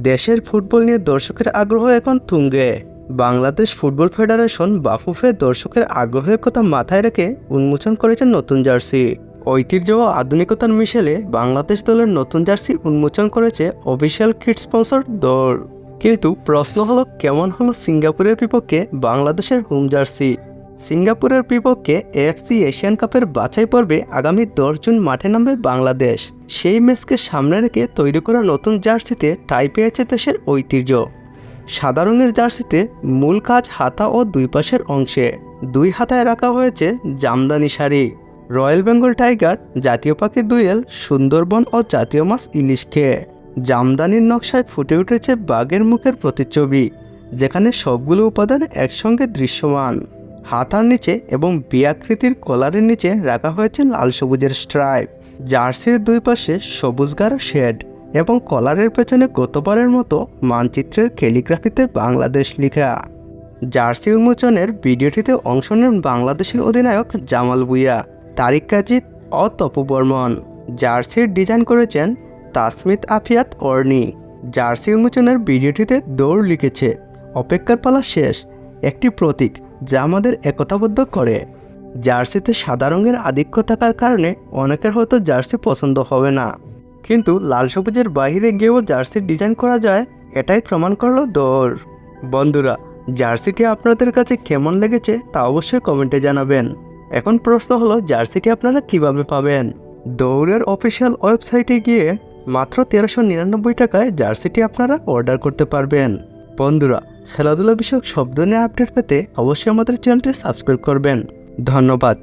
দেশের ফুটবল নিয়ে দর্শকের আগ্রহ এখন তুঙ্গে। বাংলাদেশ ফুটবল ফেডারেশন বাফুফে দর্শকের আগ্রহের কথা মাথায় রেখে উন্মোচন করেছে নতুন জার্সি। ঐতিহ্য ও আধুনিকতার মিশেলে বাংলাদেশ দলের নতুন জার্সি উন্মোচন করেছে অফিসিয়াল কিট স্পন্সর দল। কিন্তু প্রশ্ন হলো, কেমন হলো সিঙ্গাপুরের বিপক্ষে বাংলাদেশের হোম জার্সি? সিঙ্গাপুরের বিপক্ষে এএফসি এশিয়ান কাপের বাছাই পর্বে আগামী 10 জুন মাঠে নামবে বাংলাদেশ। সেই ম্যাচকে সামনে রেখে তৈরি করা নতুন জার্সিতে ঠাঁই পেয়েছে দেশের ঐতিহ্য। সাদা রঙের জার্সিতে মূল কাজ হাতা ও দুই পাশের অংশে। দুই হাতায় রাখা হয়েছে জামদানি শাড়ি, রয়্যাল বেঙ্গল টাইগার, জাতীয় পাখি দোয়েল, সুন্দরবন ও জাতীয় মাছ ইলিশকে। জামদানির নকশায় ফুটে উঠেছে বাঘের মুখের প্রতিচ্ছবি, যেখানে সবগুলো উপাদান একসঙ্গে দৃশ্যমান। হাতার নিচে এবং বি আকৃতির কলারের নিচে রাখা হয়েছে লাল সবুজের স্ট্রাইপ। জার্সির দুই পাশে সবুজ গাঢ় শেড এবং কলারের পেছনে গতবারের মতো মানচিত্রের ক্যালিগ্রাফিতে বাংলাদেশ লেখা। জার্সি উন্মোচনের ভিডিওটিতে অংশ নেন বাংলাদেশের অধিনায়ক জামাল ভুঁইয়া, তারিক কাজিদ ও তপু বর্মন। জার্সির ডিজাইন করেছেন তাসমিত আফিয়াত অর্নি। জার্সি উন্মোচনের ভিডিওটিতে দৌড় লিখেছে, অপেক্ষার পালা শেষ, একটি প্রতীক যা আমাদের একতাবদ্ধ করে। জার্সিতে সাদা রঙের আধিক্য থাকার কারণে অনেকের হয়তো জার্সি পছন্দ হবে না, কিন্তু লাল সবুজের বাইরে গিয়েও জার্সির ডিজাইন করা যায়, এটাই প্রমাণ করলো দৌড়। বন্ধুরা, জার্সিটি আপনাদের কাছে কেমন লেগেছে তা অবশ্যই কমেন্টে জানাবেন। এখন প্রশ্ন হলো, জার্সিটি আপনারা কিভাবে পাবেন? দৌড়ের অফিসিয়াল ওয়েবসাইটে গিয়ে মাত্র 1399 টাকায় জার্সিটি আপনারা অর্ডার করতে পারবেন। বন্ধুরা, খেলাধুলা বিষয়ক সব ধরনের আপডেট পেতে অবশ্যই আমাদের চ্যানেলটি সাবস্ক্রাইব করবেন। ধন্যবাদ।